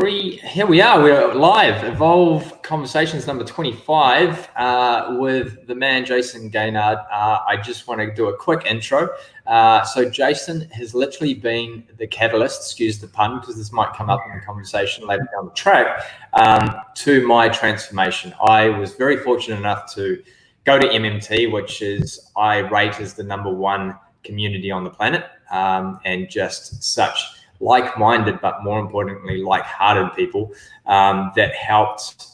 Here we are. We're live. Evolve Conversations number 25 with the man, Jayson Gaignard. I just want to do a quick intro. So Jayson has literally been the catalyst, excuse the pun, because this might come up in the conversation later down the track, to my transformation. I was very fortunate enough to go to MMT, which is, I rate as the #1 community on the planet, and just such like-minded, but more importantly, like-hearted people that helped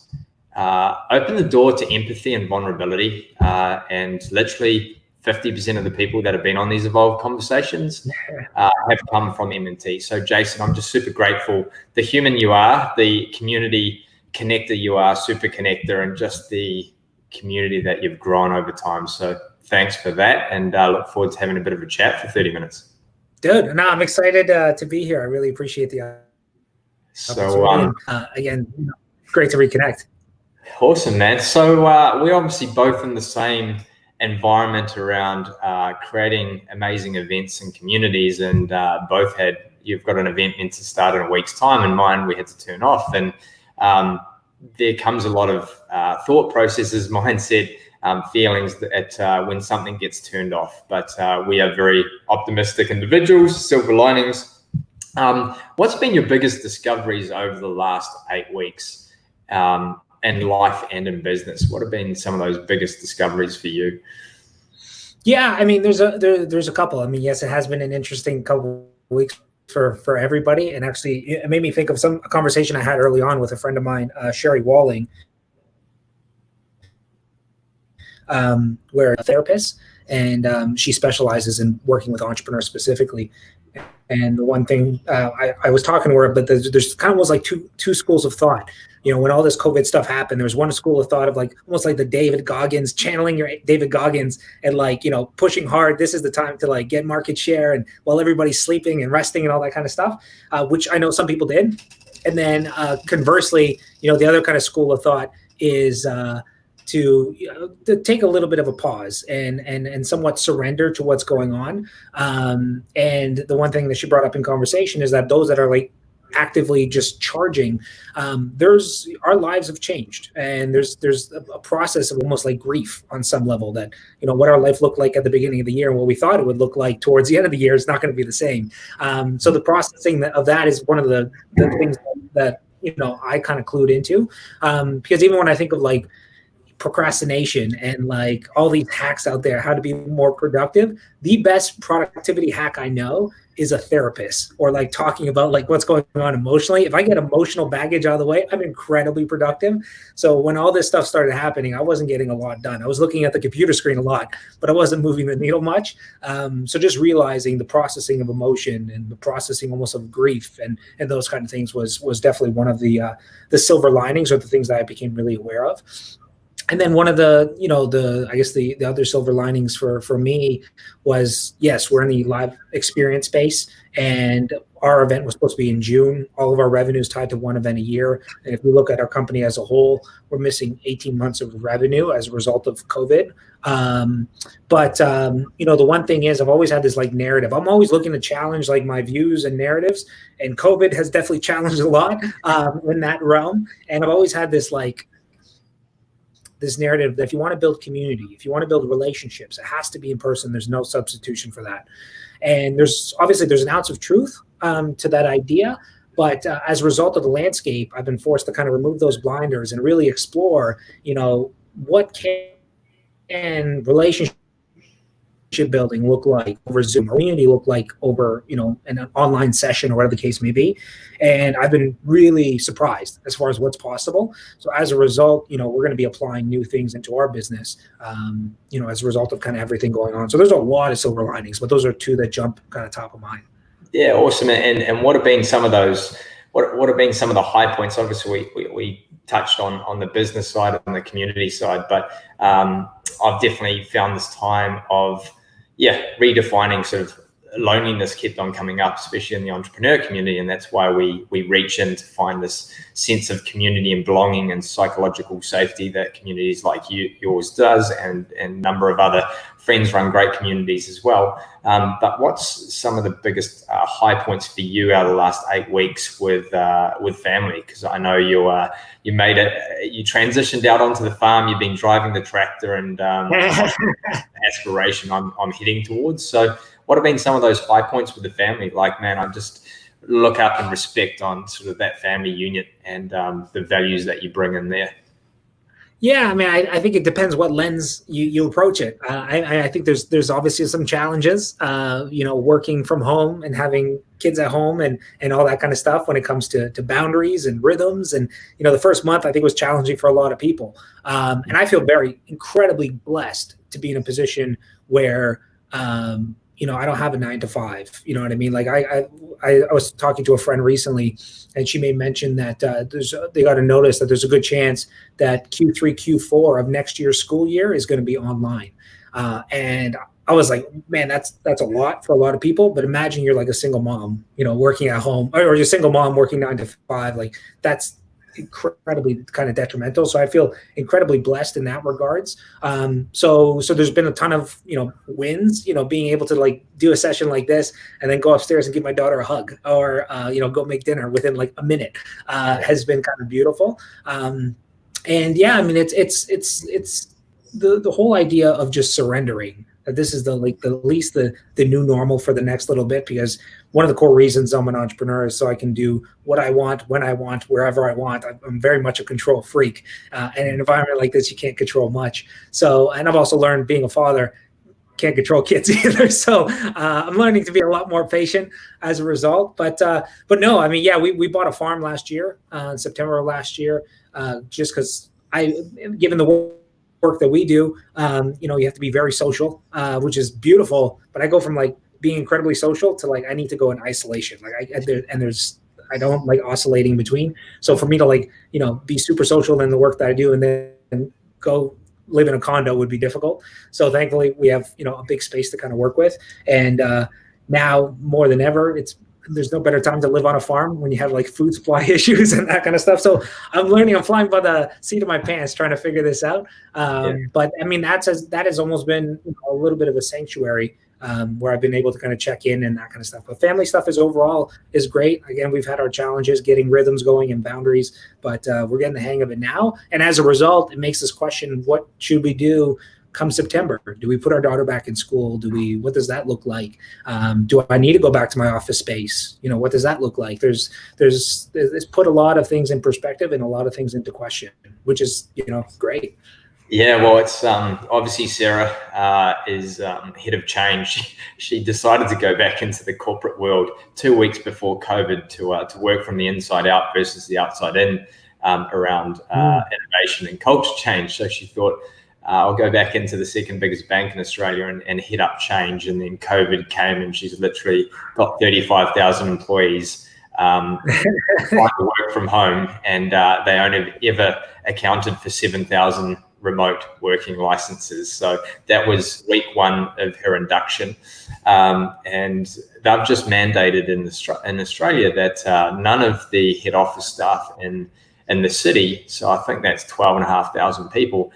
open the door to empathy and vulnerability. And literally 50% of the people that have been on these Evolve Conversations have come from MMT. So Jayson, I'm just super grateful. The human you are, the community connector you are, super connector, and just the community that you've grown over time. So thanks for that, and look forward to having a bit of a chat for 30 minutes. Dude, no, I'm excited to be here. I really appreciate the opportunity. Again, great to reconnect. Awesome, man. So we're obviously both in the same environment around creating amazing events and communities, and you've got an event meant to start in a week's time, and mine we had to turn off. And there comes a lot of thought processes, mindset, feelings that when something gets turned off, but we are very optimistic individuals, silver linings. What's been your biggest discoveries over the last 8 weeks in life and in business? What have been some of those biggest discoveries for you? Yeah, I mean, there's a couple. I mean, yes, it has been an interesting couple of weeks for everybody, and actually it made me think of a conversation I had early on with a friend of mine, Sherry Walling, where a therapist, and she specializes in working with entrepreneurs specifically. And the one thing I was talking to her, but there's kind of was like two schools of thought. You know, when all this COVID stuff happened, there was one school of thought of like almost like the David Goggins, channeling your David Goggins, and like, you know, pushing hard. This is the time to like get market share, and while everybody's sleeping and resting and all that kind of stuff, which I know some people did. And then conversely, you know, the other kind of school of thought is to take a little bit of a pause and somewhat surrender to what's going on. And the one thing that she brought up in conversation is that those that are like actively just charging, our lives have changed, and there's a process of almost like grief on some level, that, you know, what our life looked like at the beginning of the year and what we thought it would look like towards the end of the year is not going to be the same. So the processing of that is one of the things that, you know, I kind of clued into, because even when I think of like procrastination and like all these hacks out there, how to be more productive, the best productivity hack I know is a therapist, or like talking about like what's going on emotionally. If I get emotional baggage out of the way, I'm incredibly productive. So when all this stuff started happening, I wasn't getting a lot done. I was looking at the computer screen a lot, but I wasn't moving the needle much. So just realizing the processing of emotion and the processing almost of grief and those kind of things was definitely one of the silver linings, or the things that I became really aware of. And then one of the, you know, I guess the other silver linings for me was, yes, we're in the live experience space, and our event was supposed to be in June. All of our revenue is tied to one event a year. And if we look at our company as a whole, we're missing 18 months of revenue as a result of COVID. But you know, the one thing is, I've always had this like narrative. I'm always looking to challenge like my views and narratives, and COVID has definitely challenged a lot in that realm. And I've always had this this narrative that if you want to build community, if you want to build relationships, it has to be in person. There's no substitution for that. And there's an ounce of truth to that idea. But as a result of the landscape, I've been forced to kind of remove those blinders and really explore, you know, what can relationship building look like over Zoom, or community look like over, you know, an online session, or whatever the case may be. And I've been really surprised as far as what's possible. So as a result, you know, we're going to be applying new things into our business, you know, as a result of kind of everything going on. So there's a lot of silver linings, but those are two that jump kind of top of mind. Yeah, awesome. And what have been some of those? What have been some of the high points? Obviously, we touched on the business side, on the community side, but I've definitely found this time of redefining sort of loneliness kept on coming up, especially in the entrepreneur community. And that's why we reach in to find this sense of community and belonging and psychological safety that communities like yours does, and a number of other friends run great communities as well. But what's some of the biggest high points for you out of the last 8 weeks with family? Because I know you made it, you transitioned out onto the farm, you've been driving the tractor, and aspiration I'm heading towards. So what have been some of those high points with the family? Like, man, I just look up and respect on sort of that family unit and the values that you bring in there. Yeah, I mean, I think it depends what lens you approach it. I think there's obviously some challenges, working from home and having kids at home and all that kind of stuff when it comes to boundaries and rhythms. And, the first month I think was challenging for a lot of people. And I feel incredibly blessed to be in a position where, I don't have a 9 to 5. You know what I mean? Like I was talking to a friend recently, and she made mention that they got a notice that there's a good chance that Q3, Q4 of next year's school year is going to be online. And I was like, man, that's a lot for a lot of people. But imagine you're like a single mom, working at home, or you're a single mom working 9 to 5. Like that's incredibly kind of detrimental. So I feel incredibly blessed in that regards. So there's been a ton of, wins, being able to like do a session like this and then go upstairs and give my daughter a hug, or, go make dinner within like a minute, has been kind of beautiful. And yeah, I mean, it's the whole idea of just surrendering. This is at least the new normal for the next little bit, because one of the core reasons I'm an entrepreneur is so I can do what I want, when I want, wherever I want. I'm very much a control freak. And in an environment like this, you can't control much. So, and I've also learned being a father, can't control kids either. So I'm learning to be a lot more patient as a result. But no, I mean, yeah, we bought a farm last year, in September of last year, just because given the work that we do, you have to be very social, which is beautiful. But I go from like being incredibly social to like I need to go in isolation. Like I don't like oscillating between. So for me to be super social in the work that I do and then go live in a condo would be difficult. So thankfully we have a big space to kind of work with. And now more than ever, there's no better time to live on a farm when you have like food supply issues and that kind of stuff. So I'm flying by the seat of my pants trying to figure this out. But I mean, that has almost been a little bit of a sanctuary, where I've been able to kind of check in and that kind of stuff. But family stuff overall is great. Again, we've had our challenges getting rhythms going and boundaries, but we're getting the hang of it now. And as a result, it makes us question, what should we do come September? Do we put our daughter back in school? What does that look like? Do I need to go back to my office space? What does that look like? There's put a lot of things in perspective and a lot of things into question, which is, great. Yeah, well, it's obviously Sarah is head of change. She decided to go back into the corporate world 2 weeks before COVID to work from the inside out versus the outside in, around innovation and culture change. So she thought, I'll go back into the second biggest bank in Australia and head up change. And then COVID came, and she's literally got 35,000 employees trying to work from home, and they only ever accounted for 7,000 remote working licenses. So that was week 1 of her induction. And they've just mandated in Australia that none of the head office staff in the city, so I think that's 12,500 people,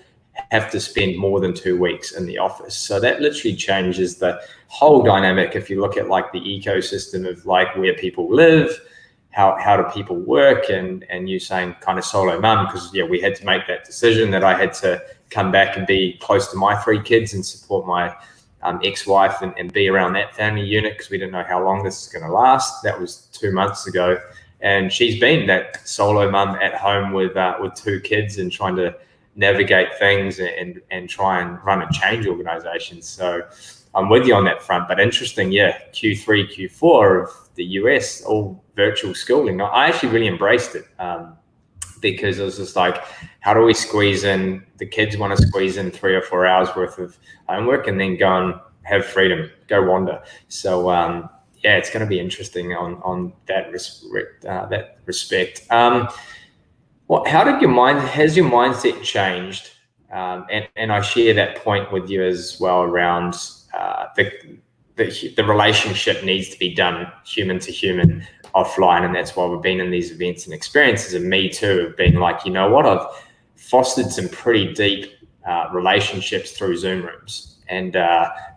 have to spend more than 2 weeks in the office. So that literally changes the whole dynamic. If you look at like the ecosystem of like where people live, how do people work, and you saying kind of solo mum, because we had to make that decision that I had to come back and be close to my 3 kids and support my ex-wife and be around that family unit, because we didn't know how long this is going to last. That was 2 months ago, and she's been that solo mum at home with 2 kids and trying to navigate things and try and run a change organization. So I'm with you on that front. But interesting, Q3, Q4 of the US, all virtual schooling. I actually really embraced it, because it was just like, how do we squeeze in, the kids want to squeeze in 3 or 4 hours worth of homework and then go and have freedom, go wander. So it's going to be interesting on that respect. How did has your mindset changed? And I share that point with you as well around the relationship needs to be done human to human offline, and that's why we've been in these events and experiences. And me too, have been like, you know what, I've fostered some pretty deep relationships through Zoom rooms, and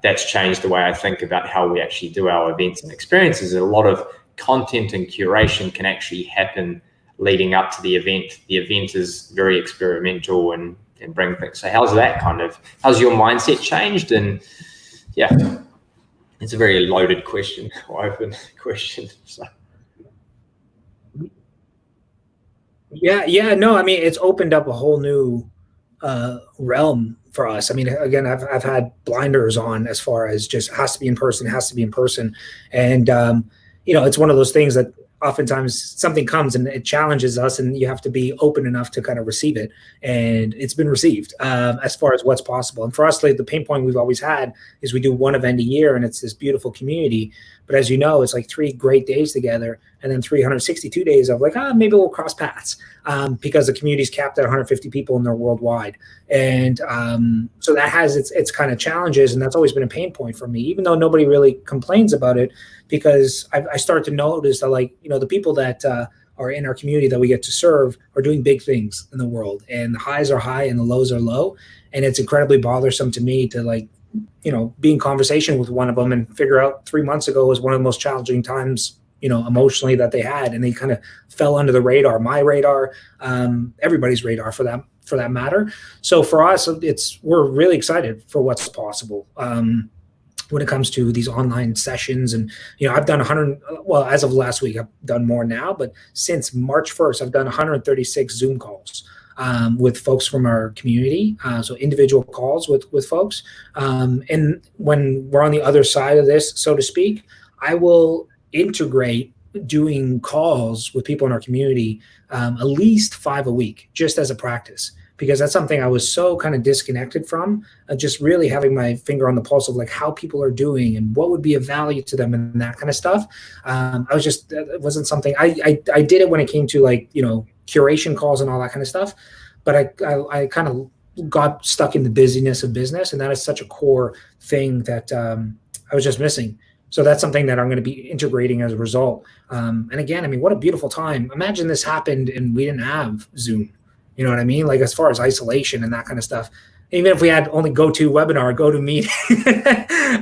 that's changed the way I think about how we actually do our events and experiences. A lot of content and curation can actually happen leading up to the event. The event is very experimental and bring things. So how's your mindset changed? And yeah, it's a very loaded question, or open question. So. Yeah, no, I mean, it's opened up a whole new realm for us. I mean, again, I've had blinders on as far as just has to be in person. And, it's one of those things that oftentimes something comes and it challenges us, and you have to be open enough to kind of receive it. And it's been received as far as what's possible. And for us, like, the pain point we've always had is we do one event a year, and it's this beautiful community. But as you know, it's like 3 great days together, and then 362 days of like, maybe we'll cross paths because the community is capped at 150 people and they're worldwide. And so that has its kind of challenges, and that's always been a pain point for me, even though nobody really complains about it, because I start to notice that, like, the people that are in our community that we get to serve are doing big things in the world, and the highs are high and the lows are low. And it's incredibly bothersome to me to, like, be in conversation with one of them and figure out 3 months ago was one of the most challenging times, emotionally that they had. And they kind of fell under the radar, my radar, everybody's radar for that matter. So for us, we're really excited for what's possible when it comes to these online sessions. And, I've done 100, well, as of last week, I've done more now, but since March 1st, I've done 136 Zoom calls with folks from our community. So individual calls with folks. And when we're on the other side of this, so to speak, I will integrate doing calls with people in our community at least 5 a week, just as a practice, because that's something I was so kind of disconnected from, just really having my finger on the pulse of like how people are doing and what would be of value to them and that kind of stuff. It wasn't something I did it when it came to, like, curation calls and all that kind of stuff. But I kind of got stuck in the busyness of business, and that is such a core thing that I was just missing. So that's something that I'm going to be integrating as a result. And again, I mean, what a beautiful time. Imagine this happened and we didn't have Zoom. You know what I mean? Like, as far as isolation and that kind of stuff, even if we had only GoToWebinar, GoToMeeting.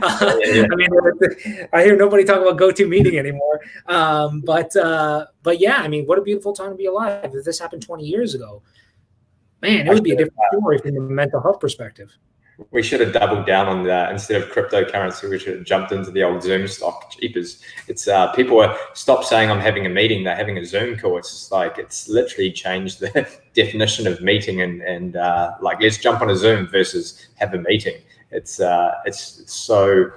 I mean, I hear nobody talk about GoToMeeting anymore. But yeah, I mean, what a beautiful time to be alive. If this happened 20 years ago, man, it would be a different story from a mental health perspective. We should have doubled down on that. Instead of cryptocurrency, we should have jumped into the old Zoom stock. Cheapers. It's people stop saying I'm having a meeting, they're having a Zoom call. It's just like, it's literally changed the definition of meeting and like, let's jump on a Zoom versus have a meeting. It's so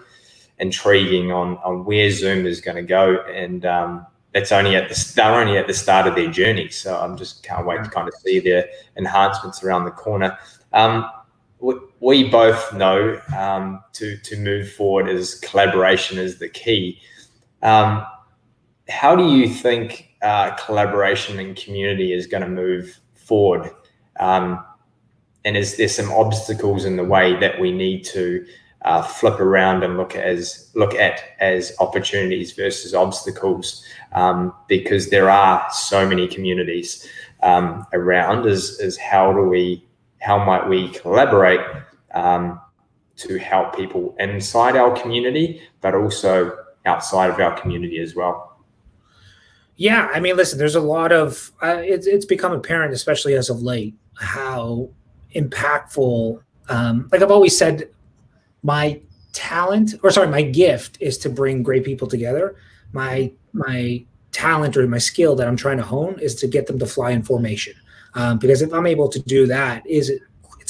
intriguing on where Zoom is going to go, and they're only at the start of their journey. So I'm just can't wait to kind of see their enhancements around the corner. We both know to move forward is collaboration is the key. How do you think collaboration and community is going to move forward? And is there some obstacles in the way that we need to flip around and look at as opportunities versus obstacles? Because there are so many communities around. How might we collaborate to help people inside our community, but also outside of our community as well? Yeah, I mean, listen, there's a lot of, it's become apparent, especially as of late, how impactful, like I've always said, my gift is to bring great people together. My talent or my skill that I'm trying to hone is to get them to fly in formation. Because if I'm able to do that, it's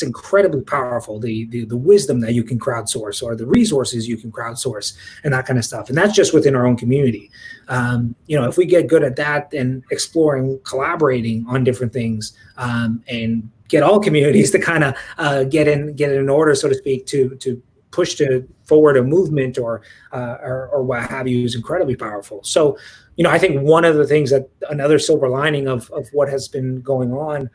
incredibly powerful, the wisdom that you can crowdsource or the resources you can crowdsource and that kind of stuff. And that's just within our own community. If we get good at that and exploring, collaborating on different things, and get all communities to kind of get in order, so to speak, to push forward a movement or what have you, is incredibly powerful. So, I think one of the things that another silver lining of what has been going on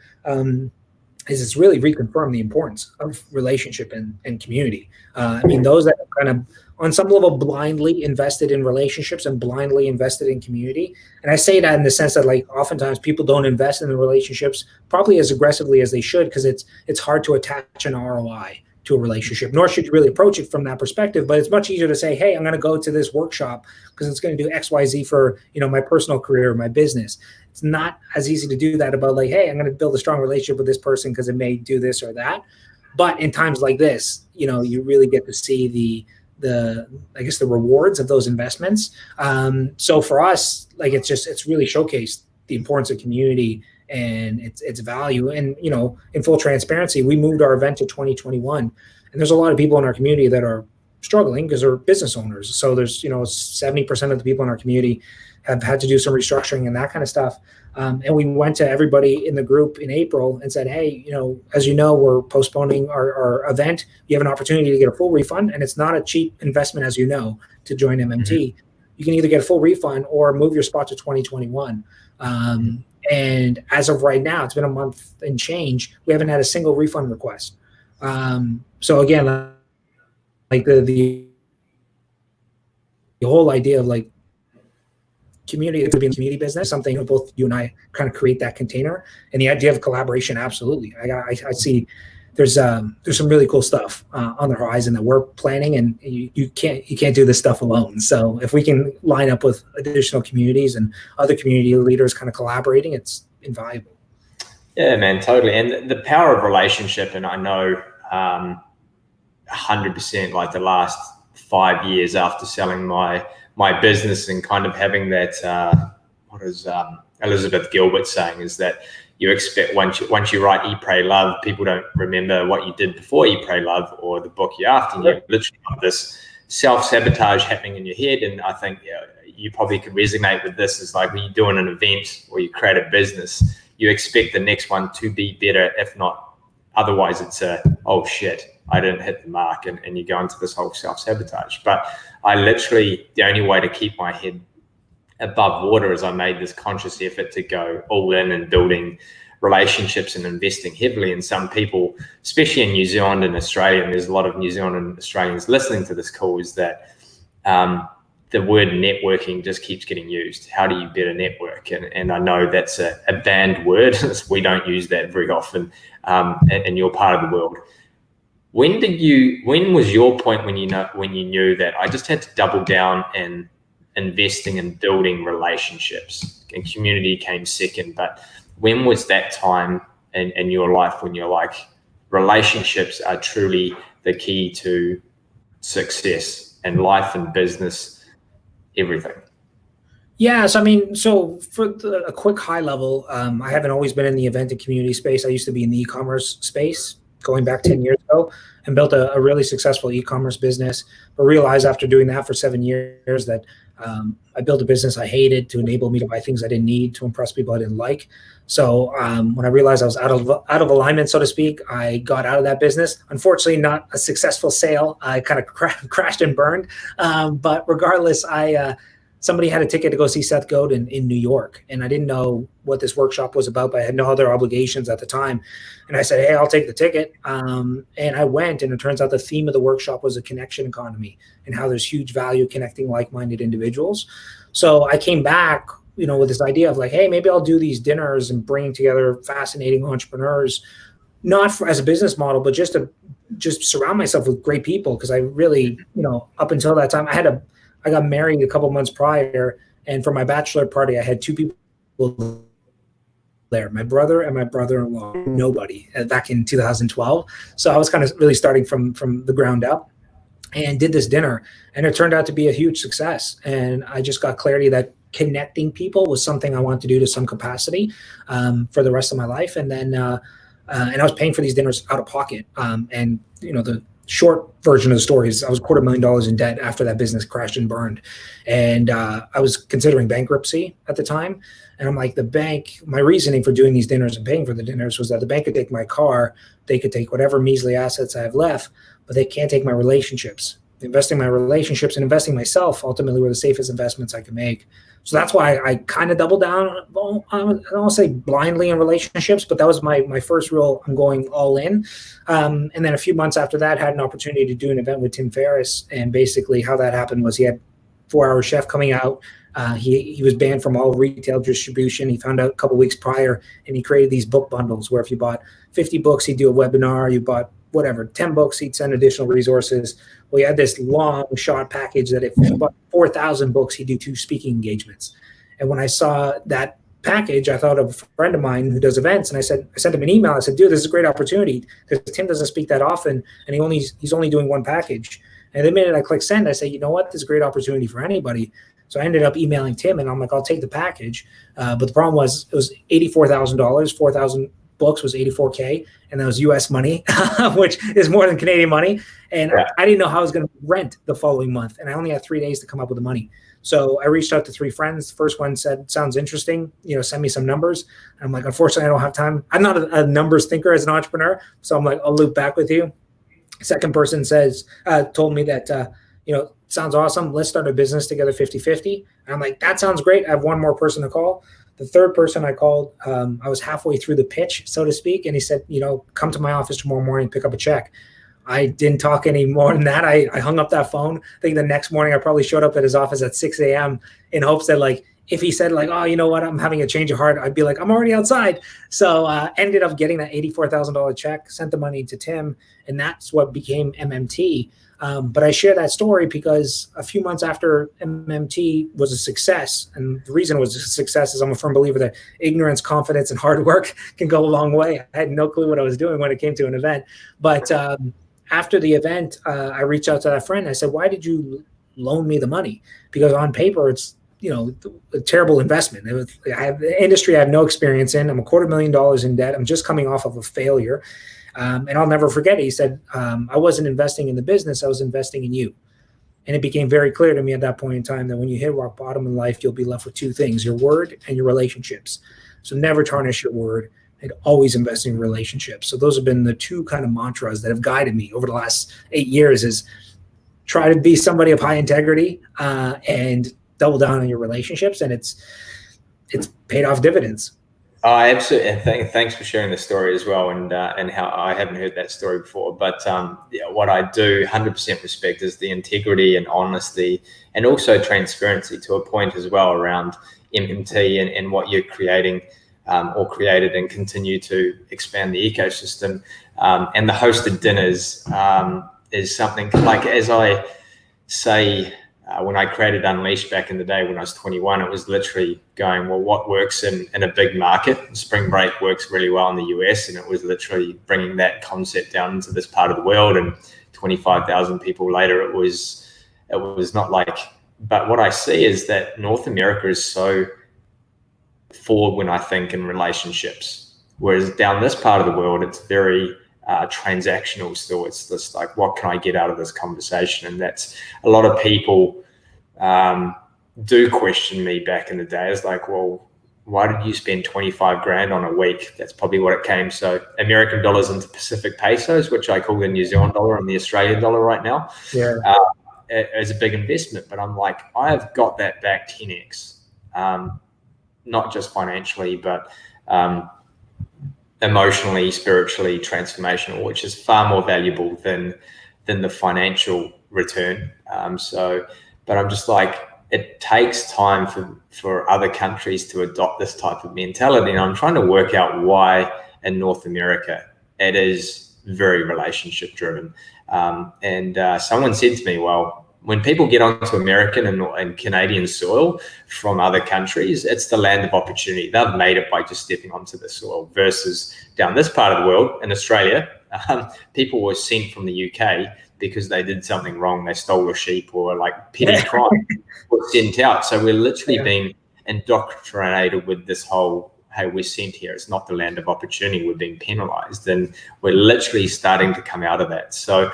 is it's really reconfirmed the importance of relationship and community. I mean, those that have kind of on some level blindly invested in relationships and blindly invested in community. And I say that in the sense that like oftentimes people don't invest in the relationships probably as aggressively as they should, because it's hard to attach an ROI to a relationship, nor should you really approach it from that perspective. But it's much easier to say, hey, I'm going to go to this workshop because it's going to do XYZ for, my personal career, my business. It's not as easy to do that about like, hey, I'm going to build a strong relationship with this person because it may do this or that. But in times like this, you really get to see the rewards of those investments. So for us, like it's really showcased the importance of community and its value. And, in full transparency, we moved our event to 2021, and there's a lot of people in our community that are struggling because they're business owners. So there's, 70% of the people in our community have had to do some restructuring and that kind of stuff. And we went to everybody in the group in April and said, hey, as you know, we're postponing our event. You have an opportunity to get a full refund, and it's not a cheap investment, as you know, to join MMT. Mm-hmm. You can either get a full refund or move your spot to 2021. And as of right now, it's been a month and change. We haven't had a single refund request. So again, like the whole idea of like community, it could be a community business, something both you and I kind of create that container, and the idea of collaboration. Absolutely. I see there's some really cool stuff on the horizon that we're planning, and you can't do this stuff alone. So if we can line up with additional communities and other community leaders kind of collaborating, it's invaluable. Yeah, man, totally. And the power of relationship, and I know 100% like the last 5 years after selling my business and kind of having that, what is Elizabeth Gilbert saying, is that you expect once you write Eat, Pray, Love, people don't remember what you did before Eat, Pray, Love or the book you're after. And you literally got this self-sabotage happening in your head. And I think you probably could resonate with this. Is like when you're doing an event or you create a business, you expect the next one to be better, if not otherwise it's oh shit, I didn't hit the mark, and you go into this whole self-sabotage. But the only way to keep my head above water is I made this conscious effort to go all in and building relationships and investing heavily. And some people, especially in New Zealand and Australia, and there's a lot of New Zealand and Australians listening to this call, is that the word networking just keeps getting used. How do you better network? And I know that's a banned word. We don't use that very often in your part of the world. When was your point when you knew that I just had to double down and investing and building relationships, and community came second? But when was that time in your life when you're like, relationships are truly the key to success in life and business, everything? Yeah, so for a quick high level, I haven't always been in the event and community space. I used to be in the e-commerce space going back 10 years ago, and built a really successful e-commerce business, but realized after doing that for 7 years that I built a business I hated to enable me to buy things I didn't need, to impress people I didn't like. So when I realized I was out of alignment, so to speak, I got out of that business. Unfortunately, not a successful sale. I kind of crashed and burned. But regardless, somebody had a ticket to go see Seth Godin in New York, and I didn't know what this workshop was about, but I had no other obligations at the time. And I said, hey, I'll take the ticket. And I went, and it turns out the theme of the workshop was a connection economy and how there's huge value connecting like-minded individuals. So I came back, with this idea of like, hey, maybe I'll do these dinners and bring together fascinating entrepreneurs, not as a business model, but just to surround myself with great people. Because I really, up until that time, I got married a couple months prior, and for my bachelor party, I had two people there, my brother and my brother-in-law, nobody, back in 2012. So I was kind of really starting from the ground up, and did this dinner, and it turned out to be a huge success. And I just got clarity that connecting people was something I wanted to do to some capacity for the rest of my life. And then, and I was paying for these dinners out of pocket. And the short version of the story is I was $250,000 in debt after that business crashed and burned. And I was considering bankruptcy at the time. And I'm like, the bank, my reasoning for doing these dinners and paying for the dinners was that the bank could take my car, they could take whatever measly assets I have left, but they can't take my relationships. Investing my relationships and investing myself ultimately were the safest investments I could make. So that's why I kind of doubled down. Well, I don't say blindly in relationships, but that was my first real, I'm going all in. And then a few months after that, had an opportunity to do an event with Tim Ferriss. And basically how that happened was he had 4-Hour Chef coming out. He was banned from all retail distribution. He found out a couple weeks prior, and he created these book bundles where if you bought 50 books, he'd do a webinar. You bought whatever, 10 books, he'd send additional resources. Well, he had this long shot package that if you bought 4,000 books, he'd do 2 speaking engagements. And when I saw that package, I thought of a friend of mine who does events, and I sent him an email. I said, dude, this is a great opportunity because Tim doesn't speak that often, and he's only doing one package. And the minute I click send, I say, you know what, this is a great opportunity for anybody. So I ended up emailing Tim, and I'm like, I'll take the package. But the problem was it was $84,000, 4,000 books was $84K, and that was US money, which is more than Canadian money. And I didn't know how I was going to rent the following month, and I only had 3 days to come up with the money. So I reached out to 3 friends. The first one said, sounds interesting, send me some numbers. And I'm like, unfortunately, I don't have time. I'm not a numbers thinker as an entrepreneur. So I'm like, I'll loop back with you. Second person told me that, sounds awesome. Let's start a business together 50-50. And I'm like, that sounds great. I have one more person to call. The third person I called, I was halfway through the pitch, so to speak. And he said, come to my office tomorrow morning, pick up a check. I didn't talk any more than that. I hung up that phone. I think the next morning I probably showed up at his office at 6 a.m. in hopes that if he said oh, you know what, I'm having a change of heart, I'd be like, I'm already outside. So ended up getting that $84,000 check, sent the money to Tim, and that's what became MMT. But I share that story because a few months after MMT was a success, and the reason it was a success is I'm a firm believer that ignorance, confidence, and hard work can go a long way. I had no clue what I was doing when it came to an event. But after the event, I reached out to that friend. I said, why did you loan me the money? Because on paper, it's a terrible investment. I have the industry I have no experience in. I'm $250,000 in debt. I'm just coming off of a failure. And I'll never forget it. He said, I wasn't investing in the business. I was investing in you. And it became very clear to me at that point in time that when you hit rock bottom in life, you'll be left with 2 things, your word and your relationships. So never tarnish your word and always invest in relationships. So those have been the 2 kind of mantras that have guided me over the last 8 years is try to be somebody of high integrity and double down on your relationships. And it's paid off dividends. Oh, absolutely. And thanks for sharing the story as well, and how I haven't heard that story before. But what I do 100% respect is the integrity and honesty, and also transparency to a point as well around MMT and what you're creating or created and continue to expand the ecosystem. And the hosted dinners is something like, as I say, when I created Unleashed back in the day when I was 21, it was literally going, well, what works in a big market? Spring break works really well in the US, and it was literally bringing that concept down into this part of the world. And 25,000 people later, it was not like. But what I see is that North America is so forward when I think in relationships, whereas down this part of the world, it's very transactional still. It's just like, what can I get out of this conversation? And that's a lot of people do question me back in the day. It's like, well, why did you spend 25 grand on a week? That's probably what it came. So American dollars into Pacific pesos, which I call the New Zealand dollar and the Australian dollar right now, as a big investment. But I'm like, I have got that back 10x, not just financially, but emotionally, spiritually, transformational, which is far more valuable than the financial return. But I'm just like, it takes time for other countries to adopt this type of mentality. And I'm trying to work out why in North America it is very relationship driven. And someone said to me, well, when people get onto American and Canadian soil from other countries, it's the land of opportunity. They've made it by just stepping onto the soil, versus down this part of the world in Australia, people were sent from the UK because they did something wrong. They stole a sheep or like petty crime were sent out. So we're literally being indoctrinated with this whole, hey, we're sent here. It's not the land of opportunity. We're being penalized. And we're literally starting to come out of that. So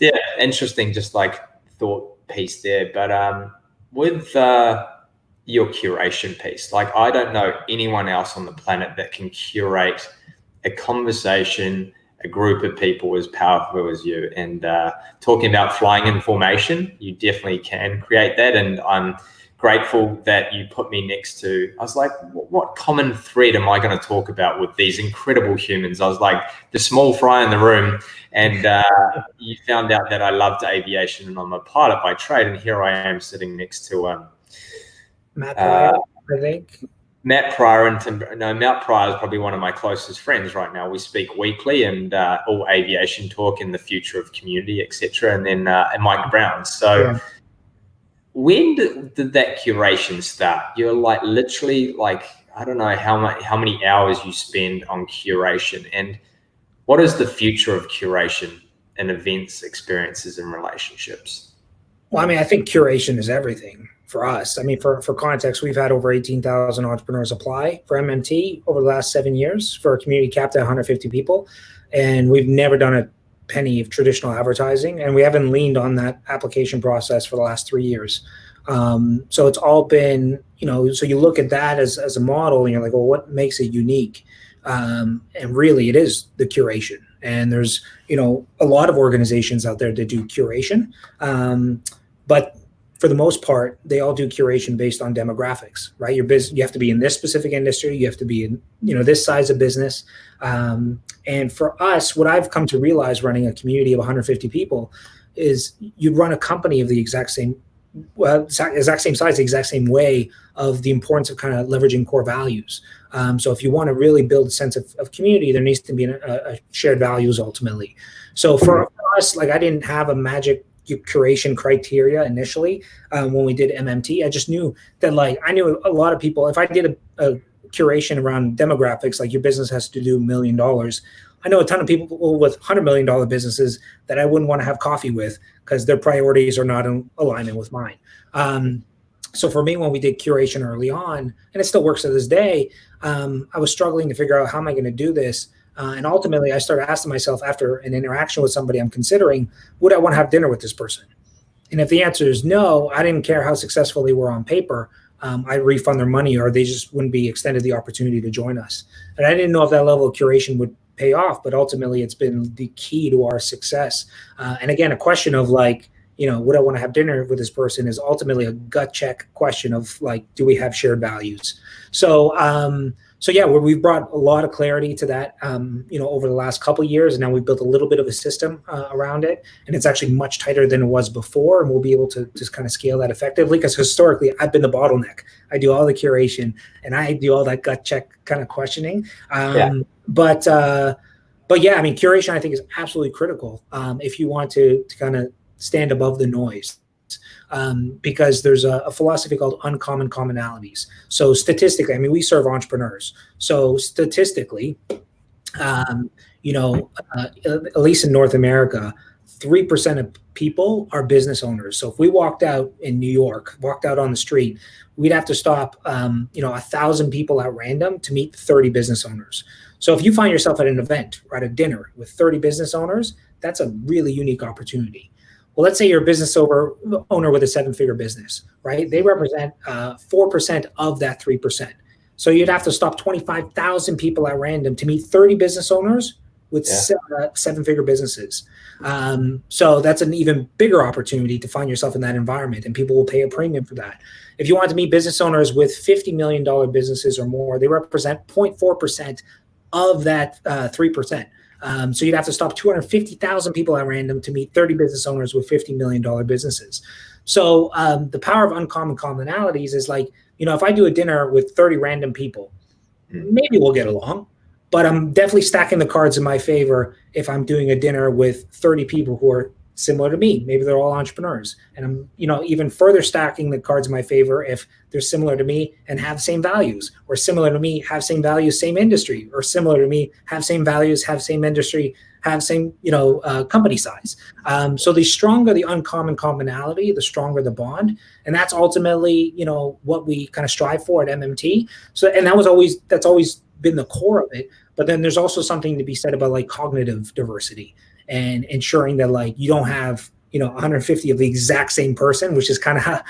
yeah, interesting, just like thought piece there. But with your curation piece, like I don't know anyone else on the planet that can curate a conversation, a group of people as powerful as you. And talking about flying in formation, you definitely can create that. And I'm grateful that you put me next to. I was like, what common thread am I going to talk about with these incredible humans? I was like the small fry in the room, and you found out that I loved aviation and I'm a pilot by trade, and here I am sitting next to Matt Pryor, I think. Matt Pryor, Matt Pryor is probably one of my closest friends right now. We speak weekly, and all aviation talk and the future of community, etc. And then and Mike Brown. So. Yeah. When did that curation start? You're like literally like, I don't know how many hours you spend on curation, and what is the future of curation in events, experiences, and relationships? Well, I mean, I think curation is everything for us. I mean, for context, we've had over 18,000 entrepreneurs apply for MMT over the last 7 years for a community capped at 150 people. And we've never done a penny of traditional advertising, and we haven't leaned on that application process for the last 3 years. So it's all been, so you look at that as a model and you're like, well, what makes it unique? And really it is the curation. And there's, a lot of organizations out there that do curation. But for the most part, they all do curation based on demographics, right? You have to be in this specific industry. You have to be in, this size of business. And for us, what I've come to realize running a community of 150 people is you'd run a company of the exact same size, the exact same way, of the importance of kind of leveraging core values. So if you want to really build a sense of community, there needs to be a shared values ultimately. So for us, like I didn't have a magic curation criteria initially when we did MMT. I just knew that I knew a lot of people, if I did a curation around demographics, like your business has to do $1 million. I know a ton of people with $100 million businesses that I wouldn't want to have coffee with because their priorities are not in alignment with mine. So for me, when we did curation early on, and it still works to this day, I was struggling to figure out how am I going to do this. And ultimately, I started asking myself after an interaction with somebody I'm considering, would I want to have dinner with this person? And if the answer is no, I didn't care how successful they were on paper. I'd refund their money, or they just wouldn't be extended the opportunity to join us. And I didn't know if that level of curation would pay off, but ultimately it's been the key to our success. And again, a question of would I want to have dinner with this person is ultimately a gut check question of do we have shared values? So yeah, we've brought a lot of clarity to that, over the last couple of years, and now we've built a little bit of a system around it, and it's actually much tighter than it was before, and we'll be able to just kind of scale that effectively, because historically I've been the bottleneck. I do all the curation and I do all that gut check kind of questioning. But yeah, I mean, curation I think is absolutely critical if you want to kind of stand above the noise. Because there's a philosophy called uncommon commonalities. So statistically, I mean, we serve entrepreneurs. So statistically, at least in North America, 3% of people are business owners. So if we walked out in New York, walked out on the street, we'd have to stop, 1,000 people at random to meet 30 business owners. So if you find yourself at an event or at a dinner with 30 business owners, that's a really unique opportunity. Well, let's say you're a business owner with a 7-figure business, right? They represent 4% of that 3%. So you'd have to stop 25,000 people at random to meet 30 business owners with 7-figure businesses. So that's an even bigger opportunity to find yourself in that environment, and people will pay a premium for that. If you want to meet business owners with $50 million businesses or more, they represent 0.4% of that 3%. So you'd have to stop 250,000 people at random to meet 30 business owners with $50 million businesses. So the power of uncommon commonalities is if I do a dinner with 30 random people, maybe we'll get along, but I'm definitely stacking the cards in my favor if I'm doing a dinner with 30 people who are similar to me. Maybe they're all entrepreneurs. And I'm, even further stacking the cards in my favor if they're similar to me and have the same values, or similar to me, have same values, same industry, or similar to me, have same values, have same industry, have same, company size. So the stronger the uncommon commonality, the stronger the bond. And that's ultimately, what we kind of strive for at MMT. So, and that's always been the core of it. But then there's also something to be said about cognitive diversity, and ensuring that you don't have 150 of the exact same person, which is kind of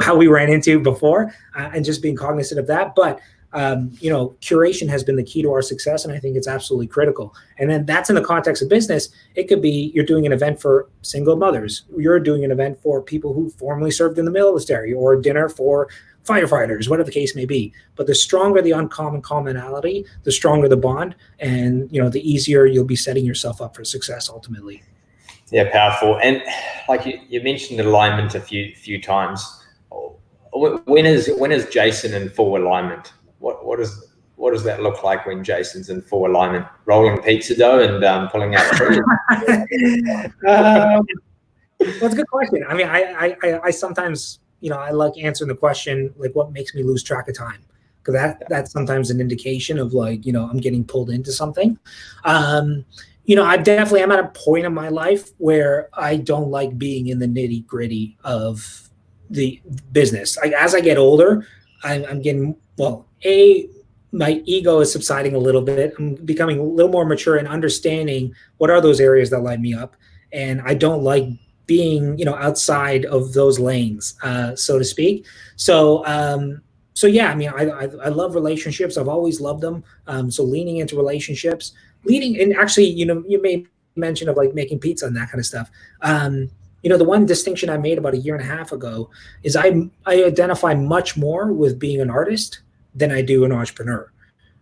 how we ran into before, and just being cognizant of that. But curation has been the key to our success, and I think it's absolutely critical. And then that's in the context of business. It could be you're doing an event for single mothers, you're doing an event for people who formerly served in the military, or dinner for firefighters, whatever the case may be. But the stronger the uncommon commonality, the stronger the bond, and the easier you'll be setting yourself up for success ultimately. Yeah, powerful. And like you mentioned alignment a few times. When is Jayson in full alignment? What does that look like when Jayson's in full alignment? Rolling pizza dough and pulling out trees? Well, it's a good question. I mean, I sometimes, I like answering the question, like, what makes me lose track of time? Because that's sometimes an indication of like, I'm getting pulled into something. I'm at a point in my life where I don't like being in the nitty gritty of the business. As I get older, I'm getting, my ego is subsiding a little bit. I'm becoming a little more mature and understanding what are those areas that light me up. And I don't like being, outside of those lanes, so to speak. So yeah, I mean, I love relationships. I've always loved them. So leaning into relationships, and actually, you made mention of like making pizza and that kind of stuff. The one distinction I made about a year and a half ago is I identify much more with being an artist than I do an entrepreneur.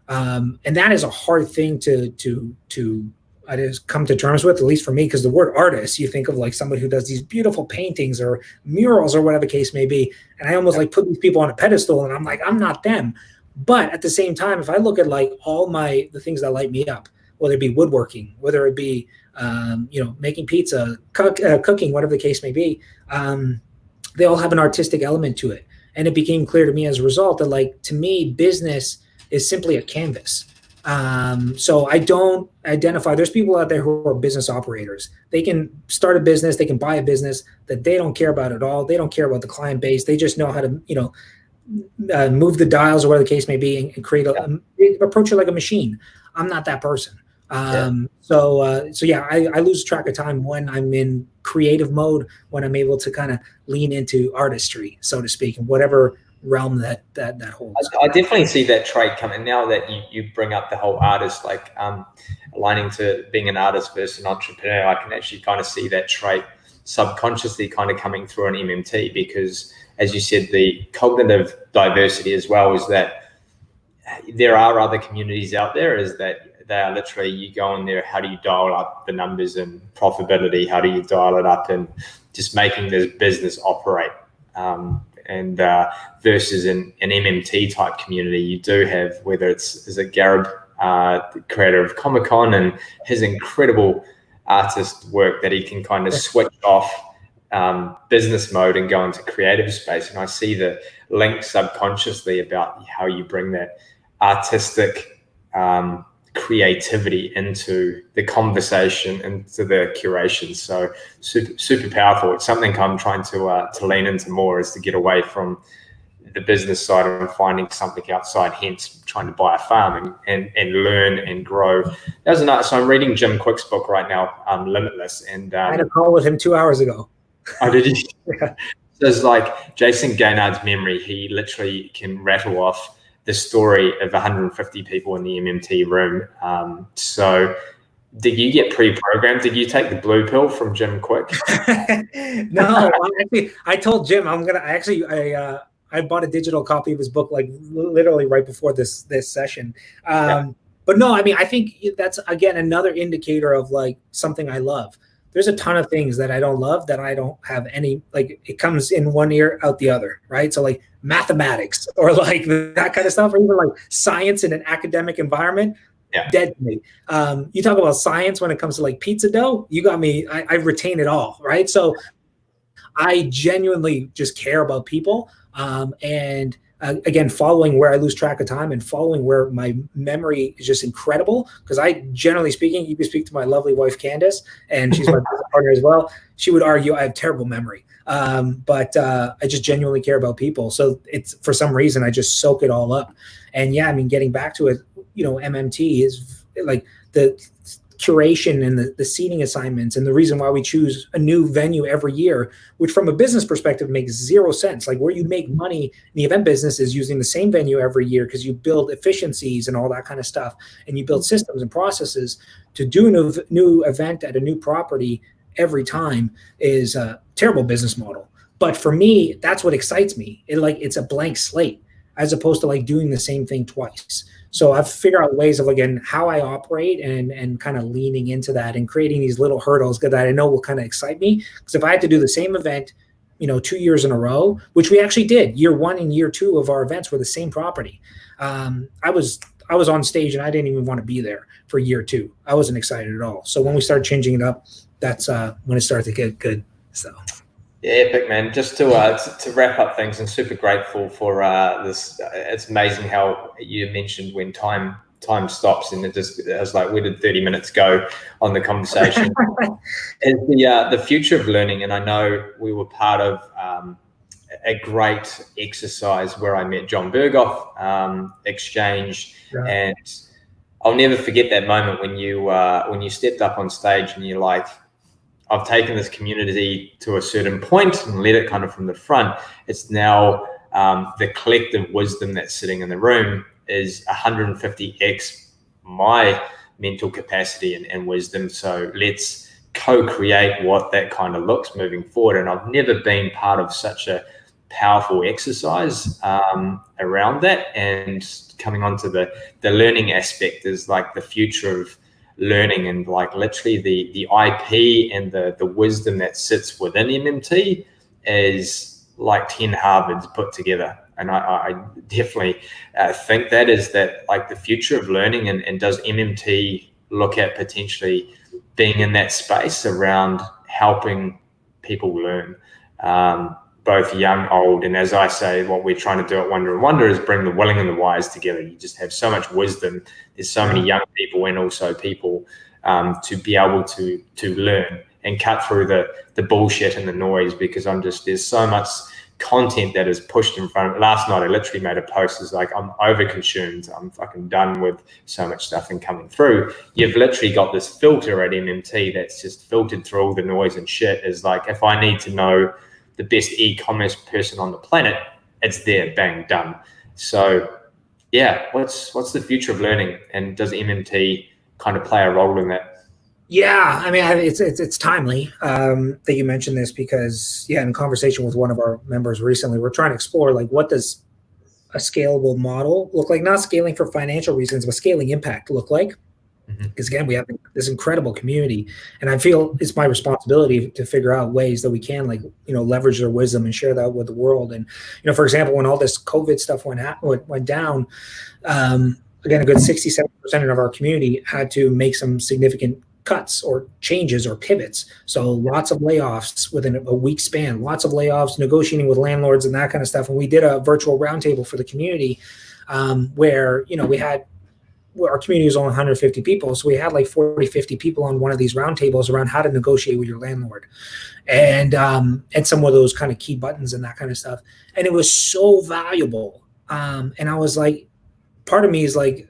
And that is a hard thing to I just come to terms with, at least for me, because the word artist, you think of like somebody who does these beautiful paintings or murals or whatever the case may be. And I almost like put these people on a pedestal, and I'm like, I'm not them. But at the same time, if I look at like all the things that light me up, whether it be woodworking, whether it be, making pizza, cooking, whatever the case may be, they all have an artistic element to it. And it became clear to me as a result that, like, to me, business is simply a canvas. So I don't identify, there's people out there who are business operators. They can start a business, they can buy a business that they don't care about at all. They don't care about the client base. They just know how to, move the dials or whatever the case may be, and create approach it like a machine. I'm not that person. So yeah, I lose track of time when I'm in creative mode, when I'm able to kind of lean into artistry, so to speak, in whatever realm that holds. I definitely see that trait coming now that you bring up the whole artist, like aligning to being an artist versus an entrepreneur. I can actually kind of see that trait subconsciously kind of coming through an MMT, because as you said, the cognitive diversity as well is that there are other communities out there, is that they are literally, you go in there, how do you dial up the numbers and profitability? How do you dial it up and just making this business operate? And versus an MMT type community, you do have, whether is it Garib, the creator of Comic-Con, and his incredible artist work that he can kind of switch off business mode and go into creative space. And I see the link subconsciously about how you bring that artistic creativity into the conversation, into the curation. So super powerful. It's something I'm trying to lean into more, is to get away from the business side and finding something outside, hence trying to buy a farm and learn and grow. So I'm reading Jim Quick's book right now, Limitless. And I had a call with him 2 hours ago. Oh, did you? Yeah. So it's like Jayson Gaignard's memory. He literally can rattle off the story of 150 people in the MMT room. So did you get pre-programmed? Did you take the blue pill from Jim Quick? No, I told Jim I bought a digital copy of his book, like literally right before this session. But no, I mean, I think that's, again, another indicator of like something I love. There's a ton of things that I don't love, that I don't have any, like, it comes in one ear out the other, right? So like mathematics or like that kind of stuff, or even like science in an academic environment, dead to me. You talk about science when it comes to like pizza dough, you got me, I retain it all, right? So I genuinely just care about people. And again, following where I lose track of time and following where my memory is just incredible. Because I, generally speaking, you can speak to my lovely wife, Candace, and she's my business partner as well. She would argue I have terrible memory. But I just genuinely care about people. So it's, for some reason, I just soak it all up. And yeah, I mean, getting back to it, MMT is like curation and the seating assignments and the reason why we choose a new venue every year, which from a business perspective makes zero sense. Like, where you make money in the event business is using the same venue every year, because you build efficiencies and all that kind of stuff, and you build systems and processes. To do a new event at a new property every time is a terrible business model. But for me, that's what excites me. It's a blank slate, as opposed to like doing the same thing twice. So I've figured out ways of, again, how I operate and kind of leaning into that and creating these little hurdles that I know will kind of excite me. Because if I had to do the same event, 2 years in a row, which we actually did, year 1 and year 2 of our events were the same property. I was on stage and I didn't even want to be there for year 2. I wasn't excited at all. So when we started changing it up, that's when it started to get good. So. Yeah, epic, man. Just to wrap up things, and super grateful for this. It's amazing how you mentioned when time stops, and it was like, where did 30 minutes go on the conversation? Is the future of learning, and I know we were part of a great exercise where I met John Berghoff, Exchange, yeah. And I'll never forget that moment when you stepped up on stage and you're like, I've taken this community to a certain point and led it kind of from the front. It's now the collective wisdom that's sitting in the room is 150x my mental capacity and wisdom. So let's co-create what that kind of looks moving forward. And I've never been part of such a powerful exercise around that. And coming on to the learning aspect is like the future of learning, and like literally the IP and the wisdom that sits within MMT is like 10 Harvards put together. And I definitely think that is that like the future of learning, and does MMT look at potentially being in that space around helping people learn, both young, old, and as I say, what we're trying to do at Wonder and Wonder is bring the willing and the wise together. You just have so much wisdom. There's so many young people and also people to be able to learn and cut through the bullshit and the noise, because there's so much content that is pushed in front of me. Last night I literally made a post. It's like, I'm overconsumed. I'm fucking done with so much stuff and coming through. You've literally got this filter at MMT that's just filtered through all the noise and shit. Is like, if I need to know the best e-commerce person on the planet, it's there, bang, done. So yeah, what's the future of learning, and does MMT kind of play a role in that? Yeah, I mean, it's timely that you mentioned this, because in conversation with one of our members recently, we're trying to explore like, what does a scalable model look like? Not scaling for financial reasons, but scaling impact look like. Because again, we have this incredible community, and I feel it's my responsibility to figure out ways that we can leverage their wisdom and share that with the world. And for example, when all this COVID stuff went down, again, a good 67% of our community had to make some significant cuts or changes or pivots. So lots of layoffs within a week span, lots of layoffs, negotiating with landlords and that kind of stuff. And we did a virtual roundtable for the community where we had. Our community is only 150 people. So we had like 40, 50 people on one of these roundtables around how to negotiate with your landlord and some of those kind of key buttons and that kind of stuff. And it was so valuable. And I was like, part of me is like,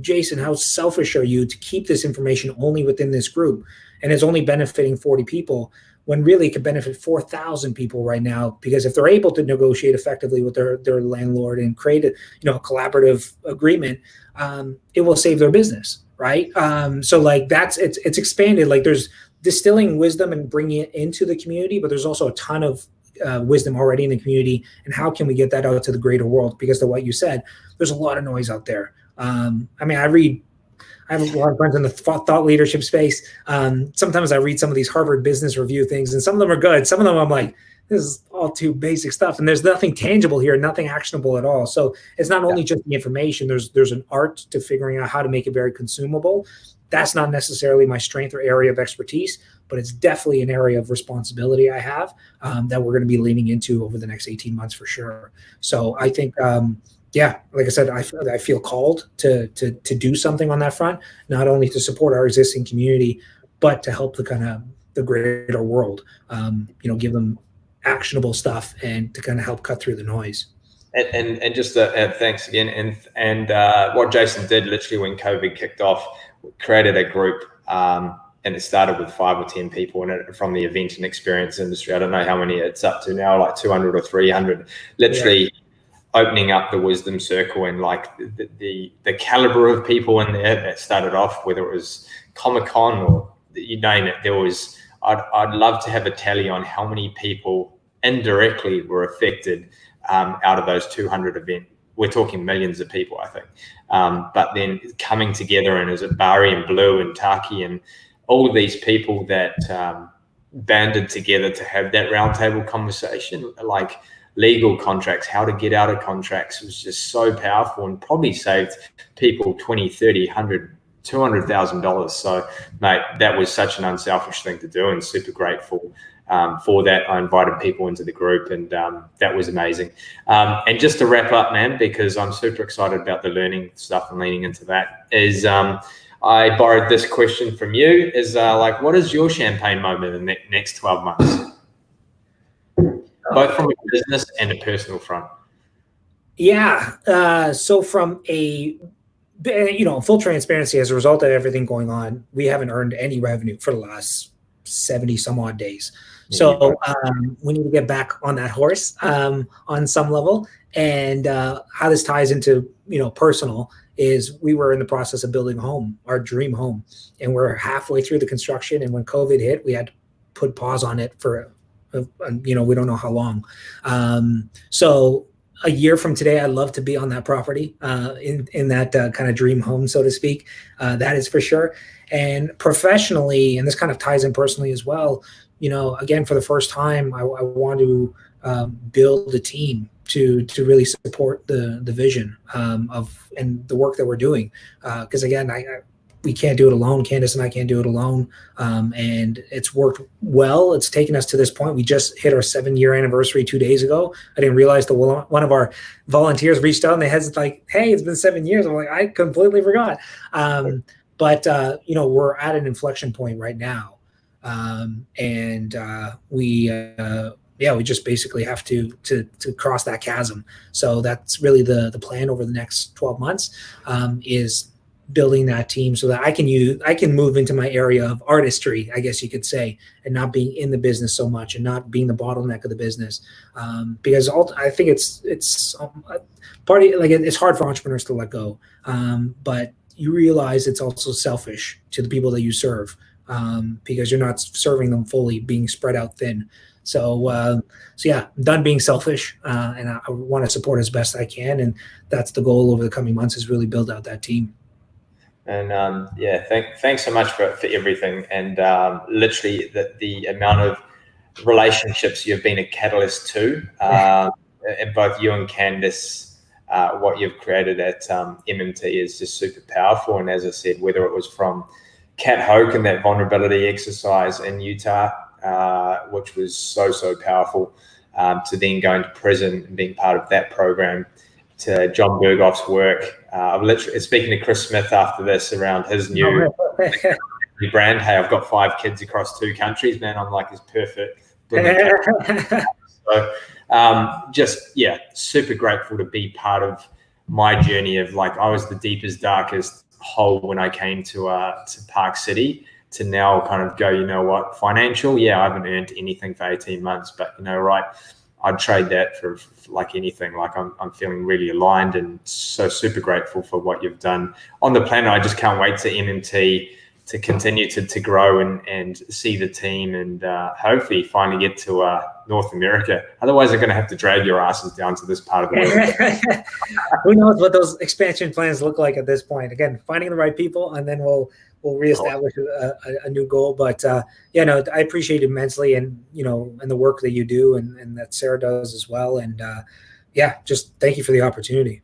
Jayson, how selfish are you to keep this information only within this group? And it's only benefiting 40 people when really it could benefit 4,000 people right now, because if they're able to negotiate effectively with their landlord and create a collaborative agreement, it will save their business, right? So like it's expanded. Like there's distilling wisdom and bringing it into the community, but there's also a ton of wisdom already in the community. And how can we get that out to the greater world? Because of what you said, there's a lot of noise out there. I mean, I have a lot of friends in the thought leadership space. Sometimes I read some of these Harvard Business Review things, and some of them are good. Some of them I'm like, this is all too basic stuff, and there's nothing tangible here, nothing actionable at all. So it's not only just the information. There's an art to figuring out how to make it very consumable. That's not necessarily my strength or area of expertise, but it's definitely an area of responsibility I have that we're going to be leaning into over the next 18 months for sure. So I think. Like I said, I feel called to do something on that front, not only to support our existing community, but to help the greater world, give them actionable stuff and to kind of help cut through the noise. And just thanks again. And what Jayson did literally when COVID kicked off, created a group And it started with 5 or 10 people in it from the event and experience industry. I don't know how many it's up to now, like 200 or 300, literally opening up the wisdom circle, and like the caliber of people in there that started off, whether it was Comic-Con or you name it, there was, I'd love to have a tally on how many people indirectly were affected out of those 200 events. We're talking millions of people, I think. But then coming together, and is it Barry and Blue and Taki and all of these people that banded together to have that roundtable conversation, like legal contracts, how to get out of contracts, was just so powerful, and probably saved people 20, 30, 100, $200,000. So, mate, that was such an unselfish thing to do, and super grateful for that. I invited people into the group, and that was amazing. And just to wrap up, man, because I'm super excited about the learning stuff and leaning into that, is I borrowed this question from you, is like, what is your champagne moment in the next 12 months? Both from a business and a personal front. Yeah. So from full transparency, as a result of everything going on, we haven't earned any revenue for the last 70 some odd days. So we need to get back on that horse on some level. And how this ties into, personal, is we were in the process of building a home, our dream home. And we're halfway through the construction. And when COVID hit, we had to put pause on it for, we don't know how long. So a year from today, I'd love to be on that property in that kind of dream home, so to speak. That is for sure. And professionally, and this kind of ties in personally as well, again, for the first time, I want to build a team to really support the vision of and the work that we're doing. Because again, we can't do it alone. Candace and I can't do it alone. And it's worked well. It's taken us to this point. We just hit our 7-year anniversary 2 days ago. I didn't realize that one of our volunteers reached out and they had like, hey, it's been 7 years. I'm like, I completely forgot. But we're at an inflection point right now. We just basically have to cross that chasm. So that's really the plan over the next 12 months, is building that team so that I can move into my area of artistry, I guess you could say, and not being in the business so much and not being the bottleneck of the business. Because I think it's it's hard for entrepreneurs to let go. But you realize it's also selfish to the people that you serve, because you're not serving them fully, being spread out thin. So yeah, I'm done being selfish, and I want to support as best I can. And that's the goal over the coming months, is really build out that team. And thanks so much for everything. And literally the amount of relationships you've been a catalyst to, and both you and Candace, what you've created at MMT is just super powerful. And as I said, whether it was from Kat Hoke and that vulnerability exercise in Utah, which was so powerful, to then going to prison and being part of that program, to John Berghoff's work. I'm literally speaking to Chris Smith after this around his new brand. Hey, I've got 5 kids across 2 countries, man. I'm like, it's perfect. So super grateful to be part of my journey of, like, I was the deepest, darkest hole when I came to Park City, to now kind of go, you know what, financial, I haven't earned anything for 18 months, but I'd trade that for like anything. Like I'm feeling really aligned, and so super grateful for what you've done on the planet. I just can't wait to MMT to continue to grow and see the team, and hopefully finally get to North America. Otherwise, they're going to have to drag your asses down to this part of the world. Who knows what those expansion plans look like at this point? Again, finding the right people, and then we'll reestablish a new goal. But I appreciate it immensely, and and the work that you do, and that Sarah does as well. And just thank you for the opportunity.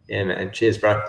Yeah, man. Cheers, bro.